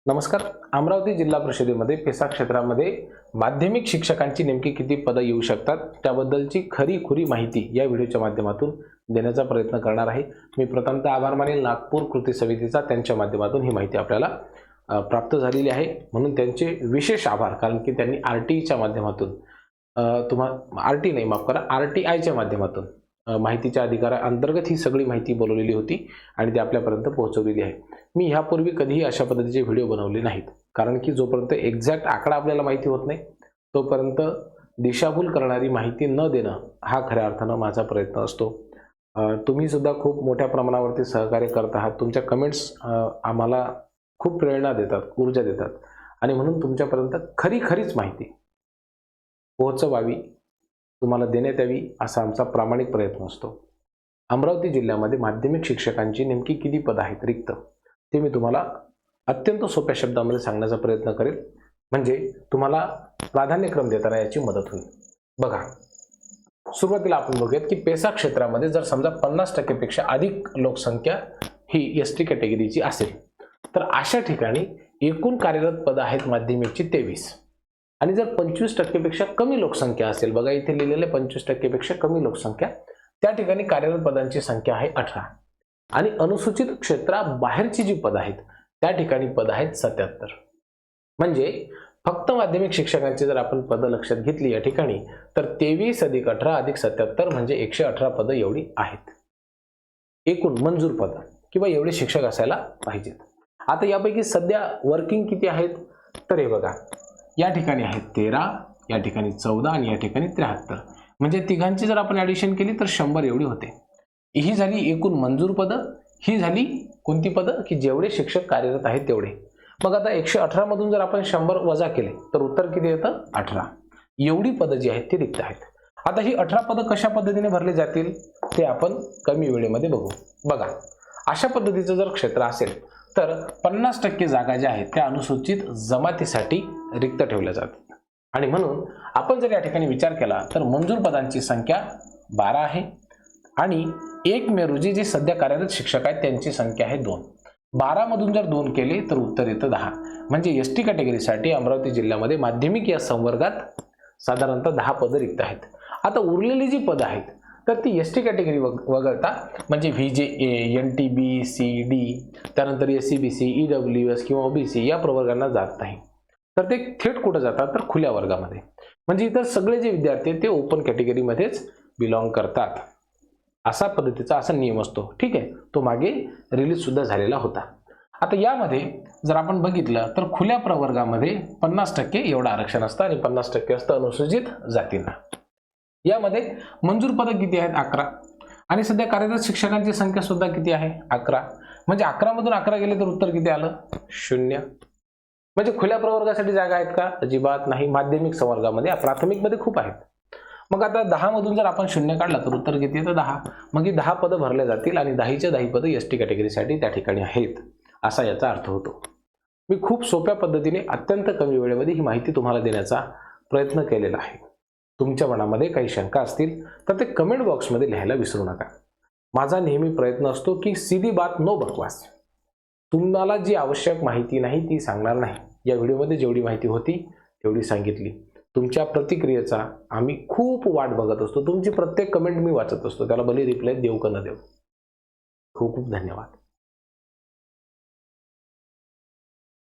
नमस्कार. अमरावती जिल्हा परिषदेमध्ये पेसा क्षेत्रामध्ये माध्यमिक शिक्षकांची नेमकी किती पदं येऊ शकतात त्याबद्दलची खरी-खुरी माहिती या व्हिडिओच्या माध्यमातून देण्याचा प्रयत्न करणार आहे. मी प्रथमतः आभार मानेल नागपूर कृती समितीचा, त्यांच्या माध्यमातून ही माहिती आपल्याला प्राप्त झालेली आहे, म्हणून त्यांचे विशेष आभार. कारण की त्यांनी आरटीईच्या माध्यमातून आरटी नाही माफ करा आरटीआयच्या माध्यमातून माहितीच्या अधिकाराअंतर्गत ही सगळी माहिती बोलवलेली होती आणि ती आपल्यापर्यंत पोहोचवलेली आहे. मी ह्यापूर्वी कधीही अशा पद्धतीचे व्हिडिओ बनवले नाहीत, कारण की जोपर्यंत एक्झॅक्ट आकडा आपल्याला माहिती होत नाही तोपर्यंत दिशाभूल करणारी माहिती न देणं हा खऱ्या अर्थानं माझा प्रयत्न असतो. तुम्ही सुद्धा खूप मोठ्या प्रमाणावरती सहकार्य करत आहात. तुमच्या कमेंट्स आम्हाला खूप प्रेरणा देतात, ऊर्जा देतात आणि म्हणून तुमच्यापर्यंत खरीच माहिती पोहोचवावी, तुम्हाला देण्यात यावी असा आमचा प्रामाणिक प्रयत्न असतो. अमरावती जिल्ह्यामध्ये माध्यमिक शिक्षकांची नेमकी किती पदं आहेत रिक्त ते मी तुम्हाला अत्यंत सोप्या शब्दामध्ये सांगण्याचा प्रयत्न करेल, म्हणजे तुम्हाला प्राधान्यक्रम देताना याची मदत होईल. बघा, सुरुवातीला आपण बघूयात की पेसा क्षेत्रामध्ये जर समजा 50% पेक्षा अधिक लोकसंख्या ही एसटी कॅटेगरीची असेल तर अशा ठिकाणी एकूण कार्यरत पदं आहेत माध्यमिकची 23, आणि जर 25% पेक्षा कमी लोकसंख्या असेल, बघा इथे लिहिलेले 25% पेक्षा कमी लोकसंख्या, त्या ठिकाणी कार्यरत पदांची संख्या आहे 18, आणि अनुसूचित क्षेत्राबाहेरची जी पदं आहेत त्या ठिकाणी पदं आहेत 77. म्हणजे फक्त माध्यमिक शिक्षकांची जर आपण पदं लक्षात घेतली या ठिकाणी तर 23 अधिक 18 अधिक 77 म्हणजे 118 पदं एवढी आहेत एकूण मंजूर पदं, किंवा एवढे शिक्षक असायला पाहिजेत. आता यापैकी सध्या वर्किंग किती आहेत तर हे बघा, या ठिकाणी आहेत 13, या ठिकाणी 14 आणि या ठिकाणी 73. म्हणजे तिघांची जर आपण ॲडिशन केली तर 100 एवढी होते. ही झाली एकूण मंजूर पदं. ही झाली कोणती पदं की जेवढे शिक्षक कार्यरत आहेत तेवढे. मग आता 118 मधून जर आपण 100 वजा केले तर उत्तर किती येतं 18. एवढी पदं जी आहेत ती रिक्त आहेत. आता ही 18 पदं कशा पद्धतीने भरले जातील ते आपण कमी वेळेमध्ये बघू. बघा, अशा पद्धतीचं जर क्षेत्र असेल तर 50% जागा ज्या आहेत त्या अनुसूचित जमातीसाठी रिक्त ठेवल्या जातात, आणि म्हणून आपण जर या ठिकाणी विचार केला तर मंजूर पदांची संख्या 12 आहे आणि 1 मे रोजी जे सध्या कार्यरत शिक्षक आहेत त्यांची संख्या आहे 2. 12 मधून जर 2 केले तर उत्तर येतं 10. म्हणजे एसटी कॅटेगरीसाठी अमरावती जिल्ह्यामध्ये माध्यमिक या संवर्गात साधारणतः 10 पदं रिक्त आहेत. आता उरलेली जी पदं आहेत तर ती एसटी कॅटेगरी वगळता म्हणजे व्हीजेए, एनटीबी, सीडी, त्यानंतर एससीबीसी, ईडब्ल्यूएस किंवा ओबीसी या प्रवर्गांना जात नाही. तर ते थेट कुठं जातात तर खुल्या वर्गामध्ये. म्हणजे इतर सगळे जे विद्यार्थी आहेत ते ओपन कॅटेगरीमध्येच बिलॉंग करतात. असा पद्धतीचा असा नियम असतो. ठीक आहे, तो मागे रिलीज सुद्धा झालेला होता. आता यामध्ये जर आपण बघितलं तर खुल्या प्रवर्गामध्ये 50% एवढं आरक्षण असतं आणि 50% असतं अनुसूचित जातींना. यामध्ये मंजूर पदं किती आहेत 11, आणि सध्या कार्यरत शिक्षकांची संख्या सुद्धा किती आहे 11. म्हणजे 11 मधून 11 गेले तर उत्तर किती आलं 0. म्हणजे खुल्या प्रवर्गासाठी जागा आहेत का अजिबात नाही. माध्यमिक संवर्गामध्ये प्राथमिक मध्ये खूप आहेत. मग आता 10 मधून जर आपण 0 काढला तर उत्तर किती येतं 10. मग ही 10 पदं भरल्या जातील आणि 10च्या 10 पदं एसटी कॅटेगरीसाठी त्या ठिकाणी आहेत असा याचा अर्थ होतो. मी खूप सोप्या पद्धतीने अत्यंत कमी वेळेमध्ये ही माहिती तुम्हाला देण्याचा प्रयत्न केलेला आहे. तुमच्या मनामध्ये काही शंका असतील तर ते कमेंट बॉक्समध्ये लिहायला विसरू नका. माझा नेहमी प्रयत्न असतो की सीधी बात नो बकवास. तुम्हाला जी आवश्यक माहिती नाही ती सांगणार नाही. या व्हिडिओमध्ये जेवढी माहिती होती तेवढी सांगितली. तुमच्या प्रतिक्रियेचा आम्ही खूप वाट बघत असतो. तुमची प्रत्येक कमेंट मी वाचत असतो, त्याला भले रिप्लाय देऊ का न देऊ. खूप खूप धन्यवाद.